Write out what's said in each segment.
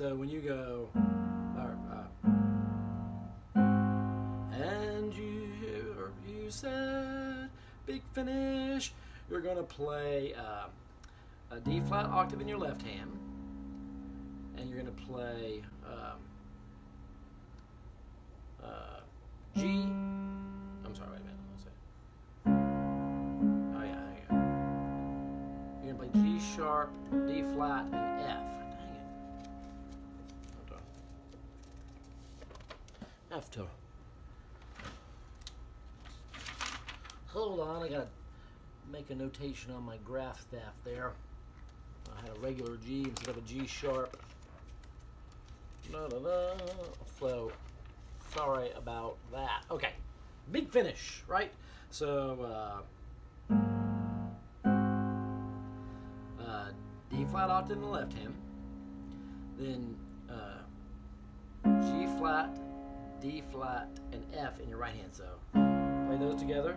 So when you go, and you said big finish, you're going to play a D flat octave in your left hand, and you're going to play G. I'm sorry, wait a minute. Let's see. Oh yeah, there you go. You're going to play G sharp, D flat, and F. Dang it. Hold on. F to. Hold on, I gotta make a notation on my graph staff there. I had a regular G instead of a G sharp. So, sorry about that. Okay, big finish, right? So, D flat octave in the left hand, then G flat, D flat, and F in your right hand. So, play those together.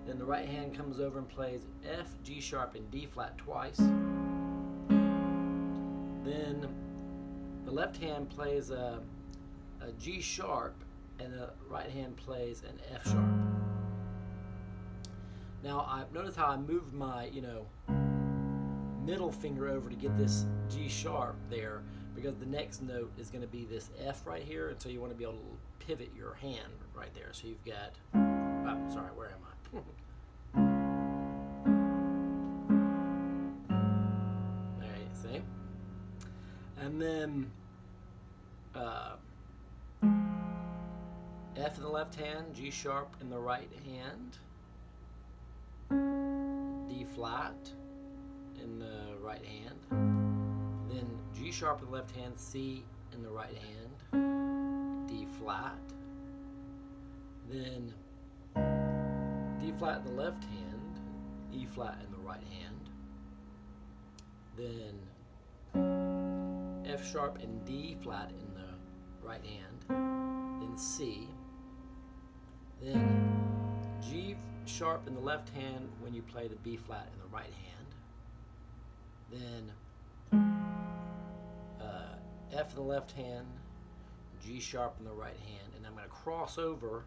Then the right hand comes over and plays F, G sharp, and D flat twice. Then the left hand plays a G sharp, and the right hand plays an F sharp. Now I've noticed how I moved my middle finger over to get this G sharp there, because the next note is going to be this F right here, and so you want to be able to pivot your hand right there. So you've got, oh, sorry, where am I? There you see. And then F in the left hand, G sharp in the right hand, D flat in the right hand, then G sharp in the left hand, C in the right hand, D flat, then D flat in the left hand, E flat in the right hand, then F sharp and D flat in the right hand, then C, then G sharp in the left hand when you play the B flat in the right hand, then F in the left hand, G sharp in the right hand, and I'm going to cross over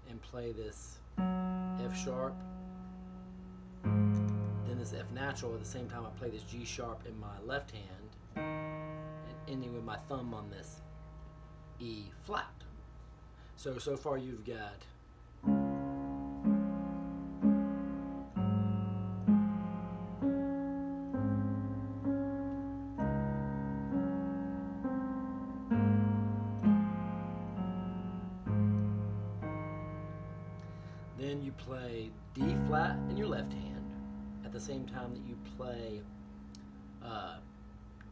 and play this F sharp, then this F natural. At the same time I play this G sharp in my left hand, and ending with my thumb on this E flat. So far you've got then you play D flat in your left hand at the same time that you play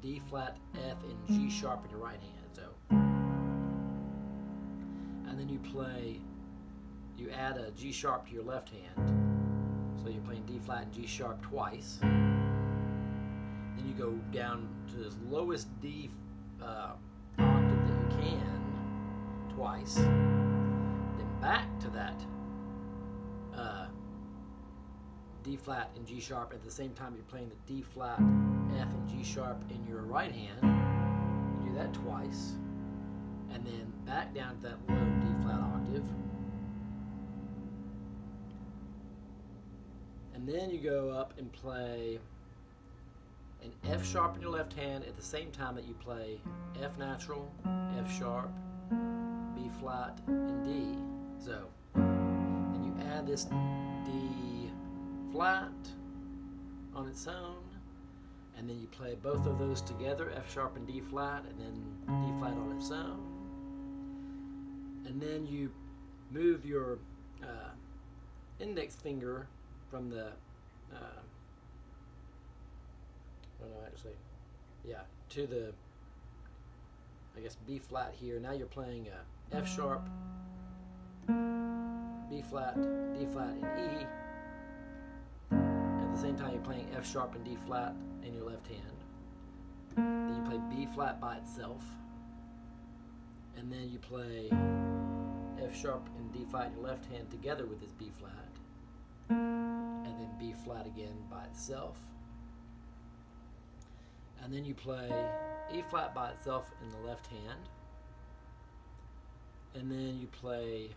D flat, F, and G sharp in your right hand. So, and then you add a G sharp to your left hand. So you're playing D flat and G sharp twice. Then you go down to this lowest D octave that you can twice. Then back to that D flat and G sharp at the same time you're playing the D flat, F, and G sharp in your right hand. You do that twice, and then back down to that low D flat octave, and then you go up and play an F sharp in your left hand at the same time that you play F natural, F sharp, B flat, and D. So then you add this D flat on its own, and then you play both of those together, F sharp and D flat, and then D flat on its own, and then you move your index finger from the to the B flat here. Now you're playing F sharp, B flat, D flat, and E. At the same time you're playing F sharp and D flat in your left hand. Then you play B flat by itself, and then you play F sharp and D flat in your left hand together with this B flat, and then B flat again by itself. And then you play E flat by itself in the left hand. And then you play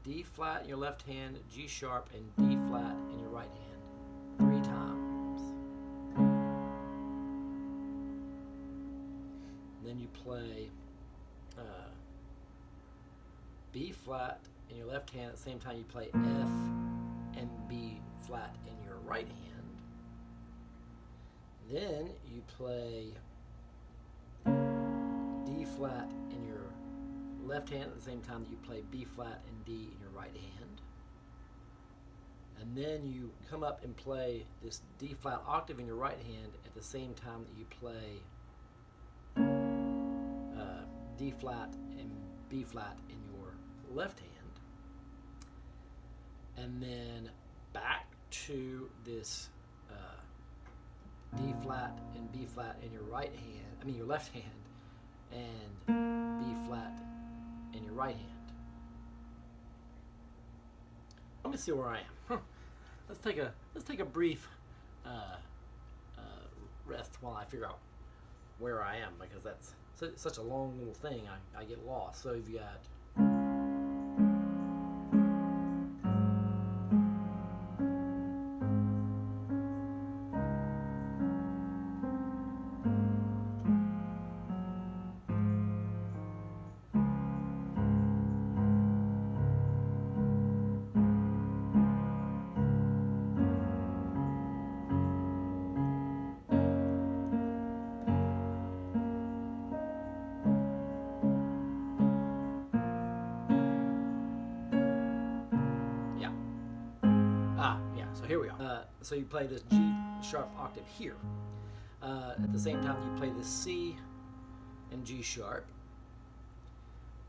D flat in your left hand, G sharp, and D flat in your right hand 3 times. Then you play B flat in your left hand at the same time you play F and B flat in your right hand. Then you play D flat in your left hand at the same time that you play B flat and D in your right hand. And then you come up and play this D flat octave in your right hand at the same time that you play D flat and B flat in your left hand. And then back to this D flat and B flat in your right hand, your left hand, and B flat in your right hand. Let me see where I am. Let's take a brief rest while I figure out where I am, because that's such a long little thing. I get lost. So you've got so here we are. So you play this G sharp octave here. At the same time you play this C and G sharp.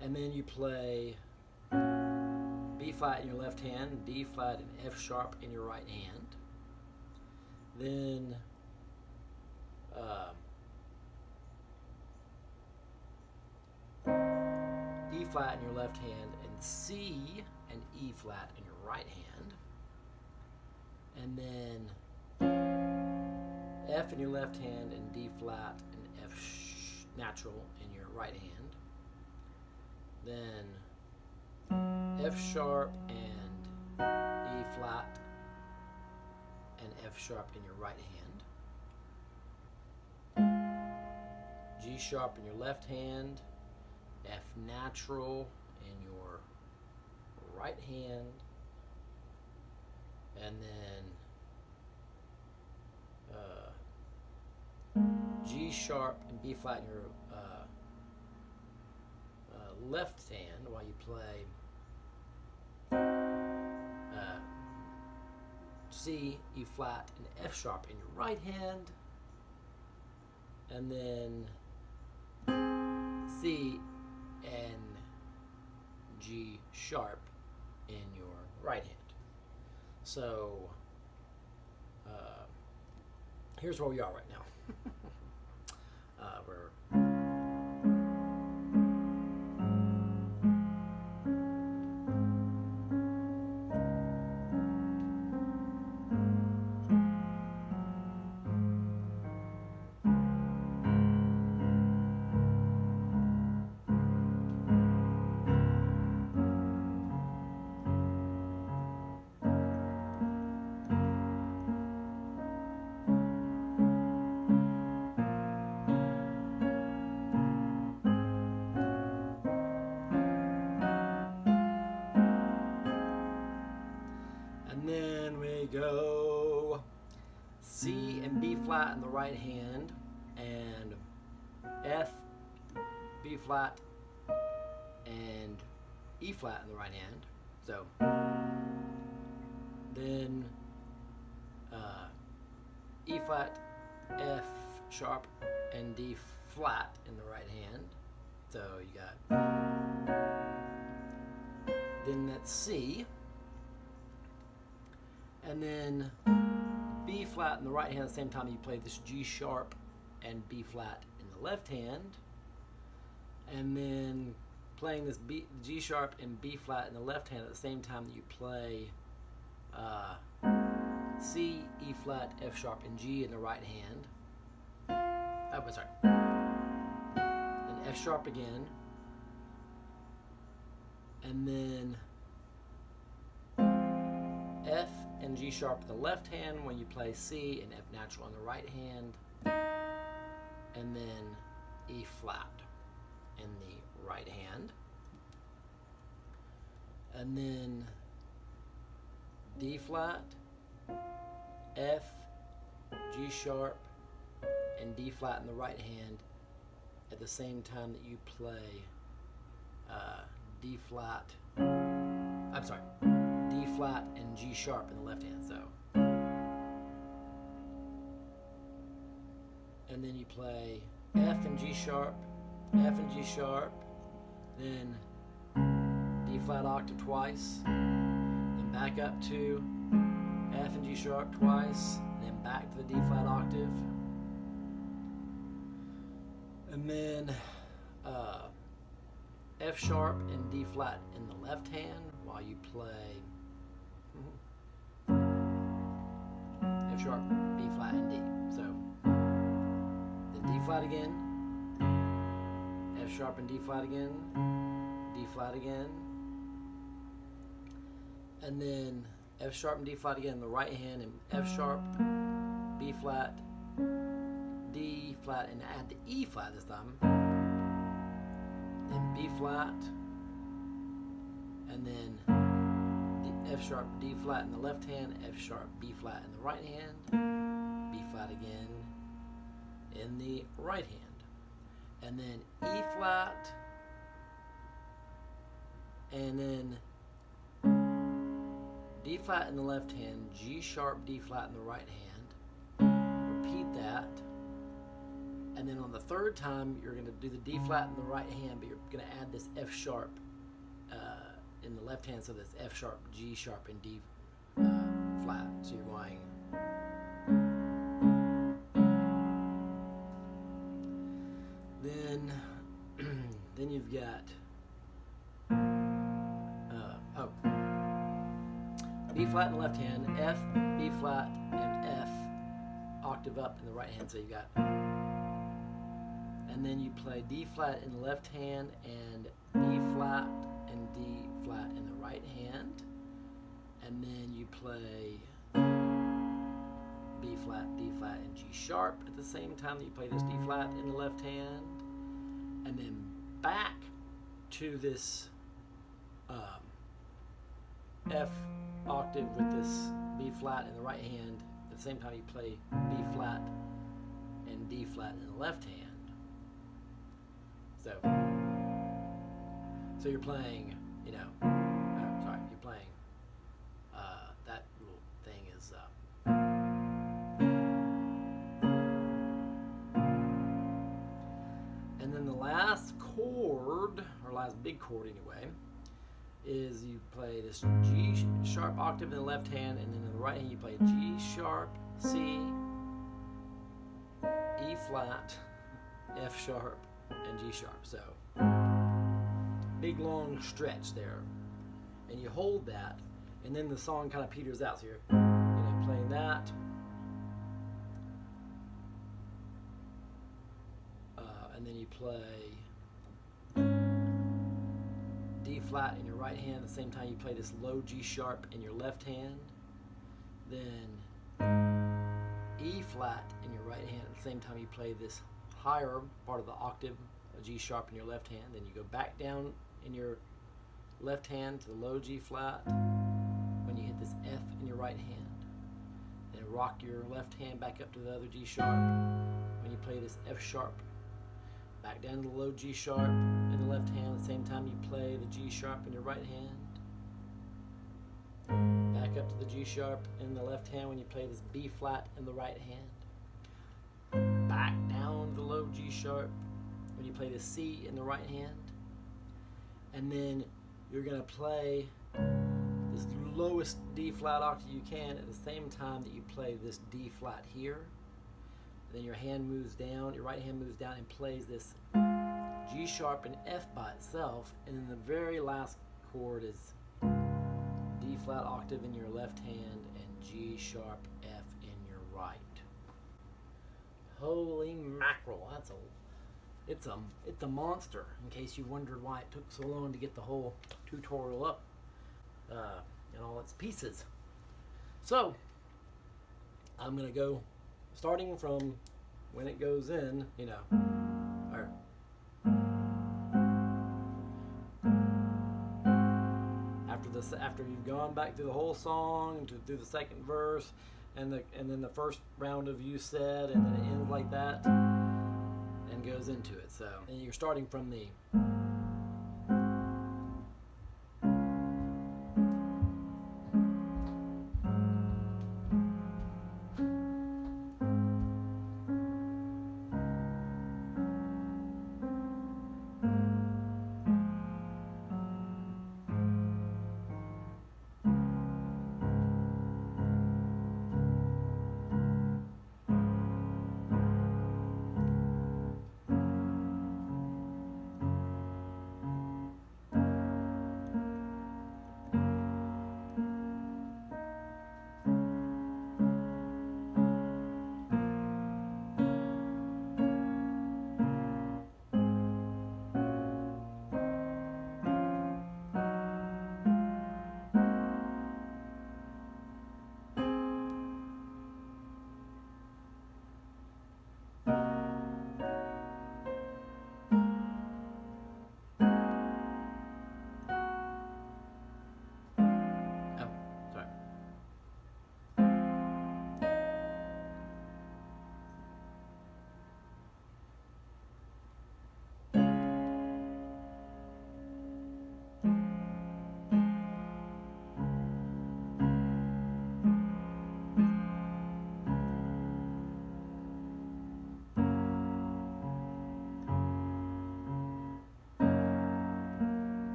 And then you play B flat in your left hand, D flat and F sharp in your right hand. Then E flat in your left hand and C and E flat in your right hand. And then F in your left hand and D flat and F natural in your right hand. Then F sharp and E flat and F sharp in your right hand. G sharp in your left hand, F natural in your right hand, and then G sharp and B flat in your left hand while you play C, E flat, and F sharp in your right hand, and then C and G sharp in your right hand. So here's where we are right now. We're go C and B flat in the right hand, and F, B flat, and E flat in the right hand. So then E flat, F sharp, and D flat in the right hand. So you got, then that's C. And then B flat in the right hand at the same time you play this G sharp and B flat in the left hand. And then playing this G sharp and B flat in the left hand at the same time that you play C, E flat, F sharp, and G in the right hand. Oh, sorry. Then F sharp again. And then F and G sharp in the left hand when you play C, and F natural in the right hand. And then E flat in the right hand. And then D flat, F, G sharp, and D flat in the right hand at the same time that you play D flat, D flat and G sharp in the left hand. So, and then you play F and G sharp, F and G sharp, then D flat octave twice, then back up to F and G sharp twice, then back to the D flat octave, and then F sharp and D flat in the left hand while you play F sharp, B flat, and D. So then D flat again, F sharp and D flat again, D flat again, and then F sharp and D flat again in the right hand, and F sharp, B flat, D flat, and add the E flat this time. Then B flat, and then the F sharp, D flat in the left hand, F sharp, B flat in the right hand, B flat again in the right hand, and then E flat, and then D flat in the left hand, G sharp, D flat in the right hand. Repeat that. And then on the third time, you're going to do the D flat in the right hand, but you're going to add this F sharp in the left hand, so that's F sharp, G sharp, and D flat. So you're going. Then you've got B flat in the left hand, F, B flat, and F octave up in the right hand. So you got, and then you play D flat in the left hand and B flat and D flat in the right hand, and then you play B flat, D flat, and G sharp at the same time that you play this D flat in the left hand, and then back to this F octave with this B flat in the right hand at the same time you play B flat and D flat in the left hand. So you're playing, you're playing that little thing is and then the last chord, or last big chord anyway, is you play this G sharp octave in the left hand, and then in the right hand you play G sharp, C, E flat, F sharp, and G sharp. So big long stretch there, and you hold that, and then the song kind of peters out. So you're playing that, and then you play D flat in your right hand at the same time you play this low G sharp in your left hand, then E flat in your right hand at the same time you play this higher part of the octave, a G sharp in your left hand, then you go back down in your left hand to the low G flat when you hit this F in your right hand, then rock your left hand back up to the other G sharp when you play this F sharp, back down to the low G sharp in the left hand at the same time you play the G sharp in your right hand, back up to the G sharp in the left hand when you play this B flat in the right hand, back down to the low G sharp when you play the C in the right hand, and then you're going to play this lowest D flat octave you can at the same time that you play this D flat here. Then your hand moves down, your right hand moves down and plays this G sharp and F by itself, and then the very last chord is D flat octave in your left hand and G sharp, F in your right. Holy mackerel! It's a monster. In case you wondered why it took so long to get the whole tutorial up in all its pieces. So I'm gonna go starting from when it goes in, or after you've gone back through the whole song through the second verse and then the first round of You Said, and then it ends like that and goes into it. So, and you're starting from the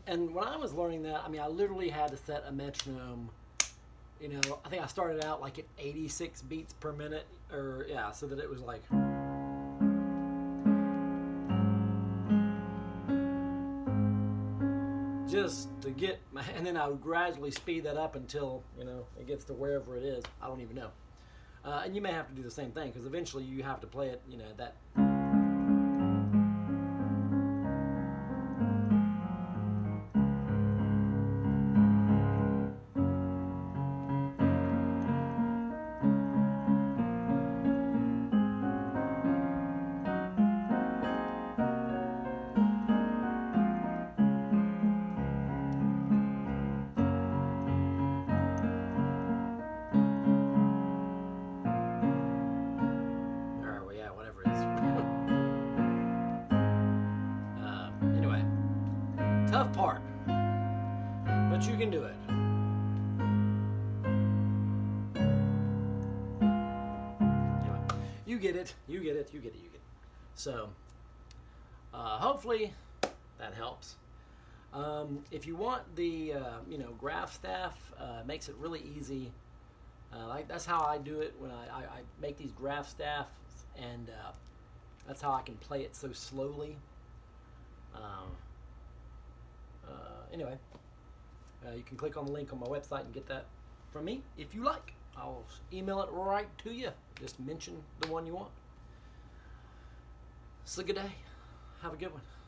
And when I was learning that, I literally had to set a metronome. I think I started out like at 86 beats per minute, so that it was like. Just to get, and then I would gradually speed that up until, it gets to wherever it is. I don't even know. And you may have to do the same thing, because eventually you have to play it, that. Tough part, but you can do it. Anyway, you get it. So, hopefully that helps. If you want the, graph staff, makes it really easy. That's how I do it when I make these graph staffs, and that's how I can play it so slowly. Anyway, you can click on the link on my website and get that from me if you like. I'll email it right to you. Just mention the one you want. So good day. Have a good one.